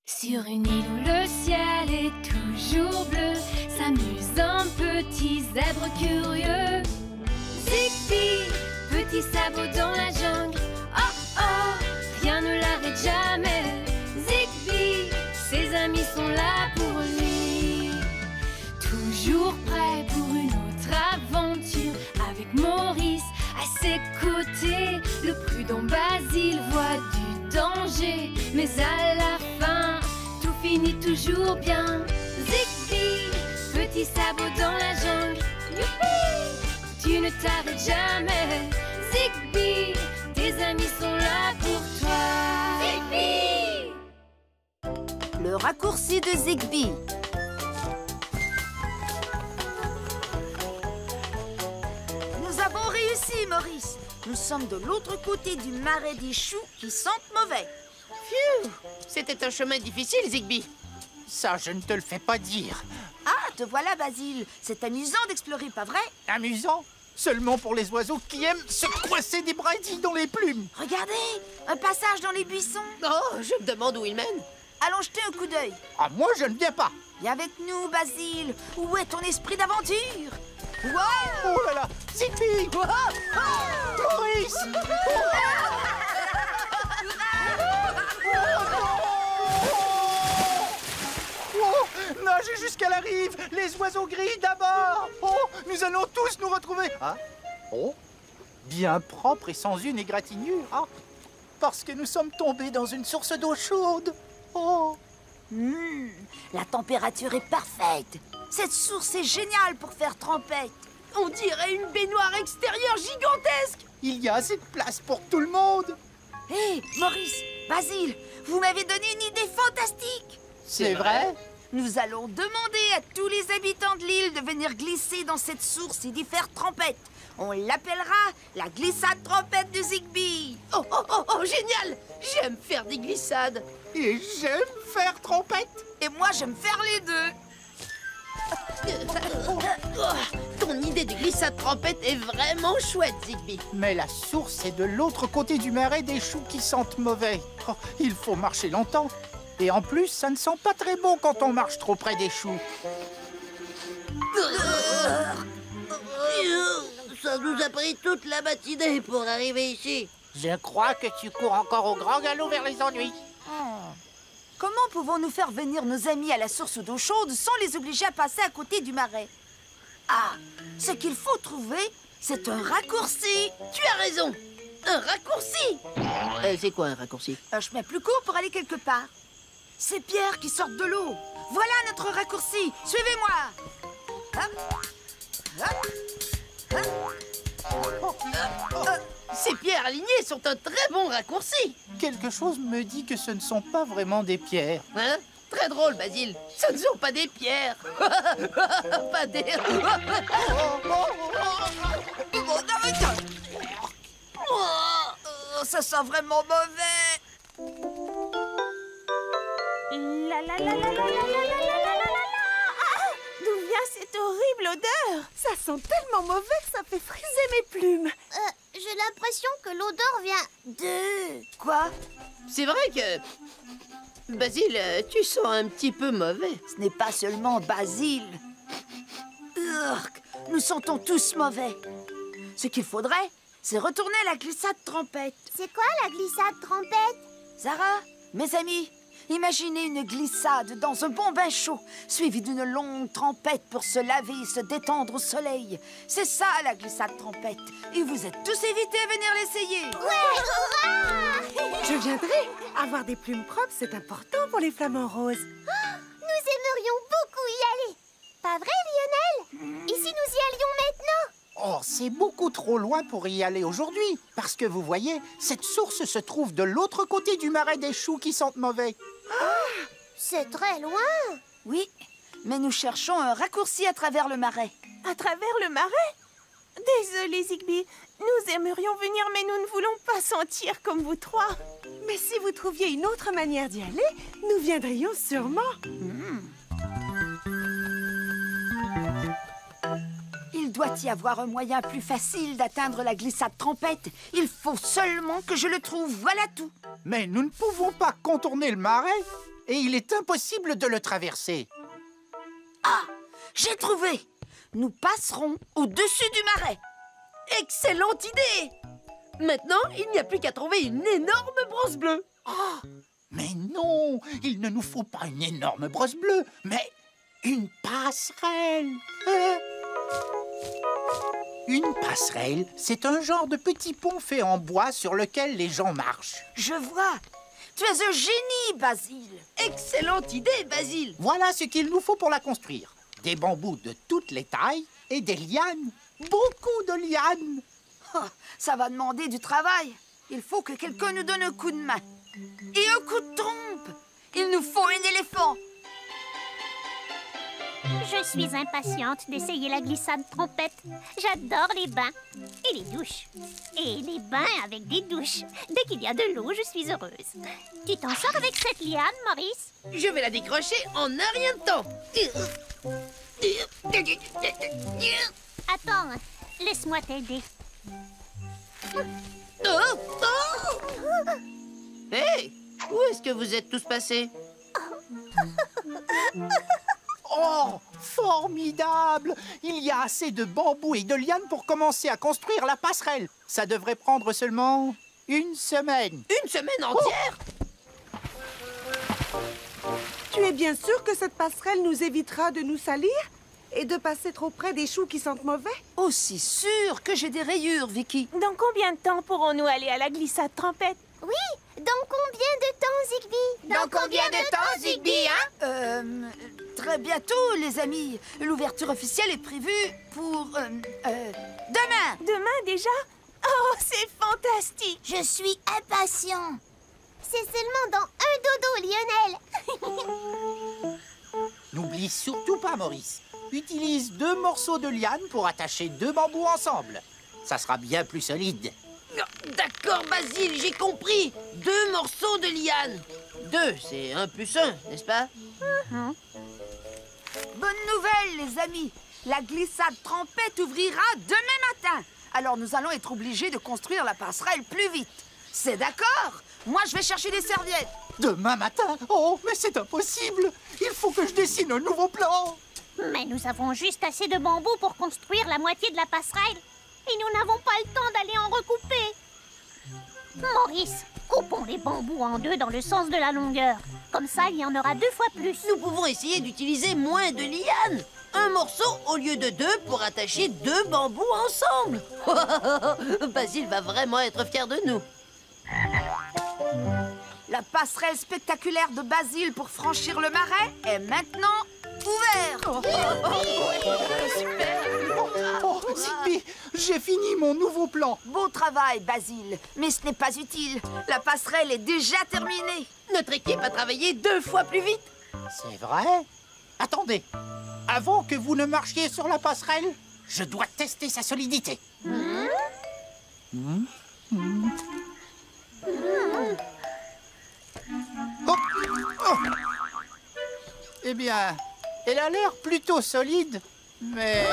Sur une île où le ciel est toujours bleu, s'amuse un petit zèbre curieux. Zigbee, petit sabot dans la jungle. Oh oh, rien ne l'arrête jamais. Zigbee, ses amis sont là pour lui. Toujours prêt pour une autre aventure. Avec Maurice à ses côtés, le prudent Basile voit du danger. Mais à la fin, tout finit toujours bien. Zigbee, petit sabot dans la jungle. Youpi, tu ne t'arrêtes jamais. Zigbee, tes amis sont là pour toi. Zigbee! Le raccourci de Zigbee. Nous avons réussi, Maurice. Nous sommes de l'autre côté du marais des choux qui sentent mauvais. Phew! C'était un chemin difficile, Zigbee. Ça, je ne te le fais pas dire. Ah, te voilà, Basile. C'est amusant d'explorer, pas vrai? Amusant? Seulement pour les oiseaux qui aiment se coincer des brindilles dans les plumes. Regardez, un passage dans les buissons. Oh, je me demande où il mène. Allons jeter un coup d'œil. Ah, moi, je ne viens pas. Viens avec nous, Basile. Où est ton esprit d'aventure? Wow! Oh là là, Zigbee! Maurice! Oh, nagez jusqu'à la rive! Les oiseaux gris d'abord! Oh, nous allons tous nous retrouver! Ah? Oh, bien propre et sans une égratignure! Ah, parce que nous sommes tombés dans une source d'eau chaude! Oh! La température est parfaite. Cette source est géniale pour faire trempette. On dirait une baignoire extérieure gigantesque. Il y a assez de place pour tout le monde! Hé, Maurice, Basile, vous m'avez donné une idée fantastique. C'est vrai? Nous allons demander à tous les habitants de l'île de venir glisser dans cette source et d'y faire trempette. On l'appellera la glissade trempette de Zigbee. Oh, oh, oh, oh, génial! J'aime faire des glissades. Et j'aime faire trompette! Et moi, j'aime faire les deux. Ton idée de glissade trempette est vraiment chouette, Zigbee. Mais la source est de l'autre côté du marais des choux qui sentent mauvais. Oh, il faut marcher longtemps. Et en plus, ça ne sent pas très bon quand on marche trop près des choux. Ça nous a pris toute la matinée pour arriver ici. Je crois que tu cours encore au grand galop vers les ennuis. Comment pouvons-nous faire venir nos amis à la source d'eau chaude sans les obliger à passer à côté du marais? Ah, ce qu'il faut trouver, c'est un raccourci. Tu as raison. Un raccourci. C'est quoi un raccourci? Un chemin plus court pour aller quelque part. Ces pierres qui sortent de l'eau. Voilà notre raccourci. Suivez-moi. Ces pierres alignées sont un très bon raccourci. Quelque chose me dit que ce ne sont pas vraiment des pierres. Hein? Très drôle, Basile. Ce ne sont pas des pierres. Pas des... Oh, ça sent vraiment mauvais. La la la la la la la la la la. D'où vient cette horrible odeur? Ça sent tellement mauvais que ça fait friser mes plumes. J'ai l'impression que l'odeur vient De quoi? C'est vrai que... Basile, tu sens un petit peu mauvais. Ce n'est pas seulement Basile. Urk, nous sentons tous mauvais. Ce qu'il faudrait, c'est retourner à la glissade trempette. C'est quoi la glissade trempette? Sarah, mes amis, imaginez une glissade dans un bon bain chaud, suivie d'une longue trempette pour se laver et se détendre au soleil. C'est ça, la glissade trempette. Et vous êtes tous invités à venir l'essayer. Je viendrai. Avoir des plumes propres, c'est important pour les flamants roses. Nous aimerions beaucoup y aller. Pas vrai, Lionel? Et si nous y allions maintenant? Oh, c'est beaucoup trop loin pour y aller aujourd'hui. Parce que vous voyez, cette source se trouve de l'autre côté du marais des choux qui sentent mauvais. C'est très loin. Oui, mais nous cherchons un raccourci à travers le marais. À travers le marais? Désolé, Zigbee. Nous aimerions venir, mais nous ne voulons pas sentir comme vous trois. Mais si vous trouviez une autre manière d'y aller, nous viendrions sûrement. Il doit y avoir un moyen plus facile d'atteindre la glissade trempette. Il faut seulement que je le trouve, voilà tout. Mais nous ne pouvons pas contourner le marais. et il est impossible de le traverser. Ah, j'ai trouvé! Nous passerons au-dessus du marais. Excellente idée! Maintenant, il n'y a plus qu'à trouver une énorme brosse bleue. Ah, mais non, il ne nous faut pas une énorme brosse bleue, mais une passerelle. Une passerelle, c'est un genre de petit pont fait en bois sur lequel les gens marchent. Je vois. Tu es un génie, Basile. Excellente idée, Basile. Voilà ce qu'il nous faut pour la construire. Des bambous de toutes les tailles et des lianes. Beaucoup de lianes. Oh, ça va demander du travail. Il faut que quelqu'un nous donne un coup de main. Et un coup de trompe. Il nous faut un éléphant. Je suis impatiente d'essayer la glissade trompette. J'adore les bains et les douches. Et les bains avec des douches. Dès qu'il y a de l'eau, je suis heureuse. Tu t'en sors avec cette liane, Maurice? Je vais la décrocher en un rien de temps. Attends, laisse-moi t'aider. Hé, où est-ce que vous êtes tous passés? Oh, formidable! Il y a assez de bambous et de lianes pour commencer à construire la passerelle. Ça devrait prendre seulement une semaine. Une semaine entière? Tu es bien sûr que cette passerelle nous évitera de nous salir et de passer trop près des choux qui sentent mauvais? Aussi sûr que j'ai des rayures, Vicky. Dans combien de temps pourrons-nous aller à la glissade trompette? Oui, dans combien de temps, Zigbee? Dans combien de temps, Zigbee, hein? Très bientôt, les amis. L'ouverture officielle est prévue pour... demain. Demain déjà? Oh, c'est fantastique! Je suis impatient. C'est seulement dans un dodo, Lionel. N'oublie surtout pas, Maurice. Utilise 2 morceaux de liane pour attacher 2 bambous ensemble. Ça sera bien plus solide. D'accord, Basile, j'ai compris. 2 morceaux de liane. 2, c'est 1 plus 1, n'est-ce pas? Bonne nouvelle, les amis. La glissade trompette ouvrira demain matin. Alors nous allons être obligés de construire la passerelle plus vite. C'est d'accord? Moi, je vais chercher des serviettes. Demain matin? Oh, mais c'est impossible! Il faut que je dessine un nouveau plan! Mais nous avons juste assez de bambous pour construire la moitié de la passerelle. Et nous n'avons pas le temps d'aller en recouper. Maurice, coupons les bambous en 2 dans le sens de la longueur. Comme ça, il y en aura 2 fois plus. Nous pouvons essayer d'utiliser moins de lianes. 1 morceau au lieu de 2 pour attacher 2 bambous ensemble. Basile va vraiment être fier de nous. La passerelle spectaculaire de Basile pour franchir le marais est maintenant ouverte. Oh, Zigbee, j'ai fini mon nouveau plan. Beau travail, Basile. Mais ce n'est pas utile. La passerelle est déjà terminée. Notre équipe a travaillé 2 fois plus vite. C'est vrai? Attendez, avant que vous ne marchiez sur la passerelle, je dois tester sa solidité. Hop. Oh. Eh bien, elle a l'air plutôt solide, mais...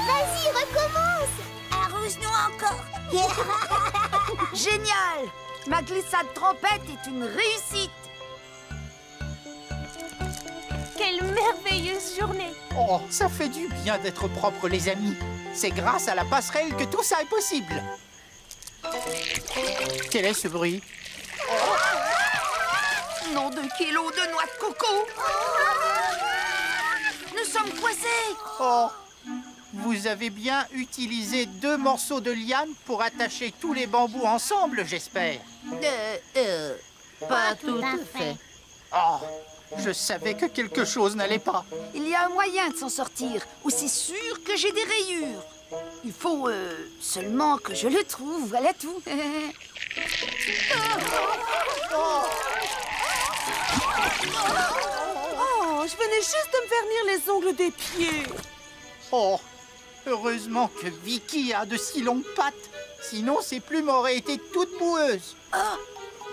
Vas-y, recommence. Arrose-nous encore. Génial! Ma glissade trompette est une réussite. Quelle merveilleuse journée! Oh, ça fait du bien d'être propre, les amis. C'est grâce à la passerelle que tout ça est possible. Quel est ce bruit? Nom de kilos de noix de coco. Nous sommes coincés. Oh, vous avez bien utilisé 2 morceaux de liane pour attacher tous les bambous ensemble, j'espère. Pas tout à fait. Oh, je savais que quelque chose n'allait pas. Il y a un moyen de s'en sortir. Aussi sûr que j'ai des rayures. Il faut seulement que je le trouve, voilà tout. Oh, je venais juste de me faire venir les ongles des pieds. Oh, Heureusement que Vicky a de si longues pattes. Sinon, ses plumes auraient été toutes boueuses. Oh,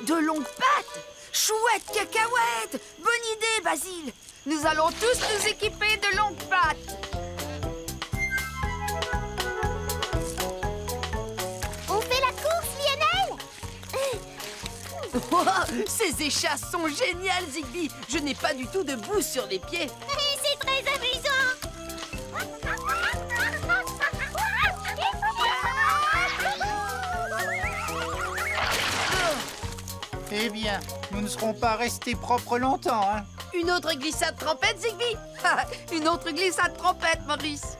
de longues pattes! Chouette cacahuète! Bonne idée, Basile! Nous allons tous nous équiper de longues pattes! On fait la course, Lionel! Oh, ces échasses sont géniales, Zigbee. Je n'ai pas du tout de boue sur les pieds. C'est très amusant. Eh bien, nous ne serons pas restés propres longtemps, hein. Une autre glissade trompette, Zigbee? Une autre glissade trompette, Maurice!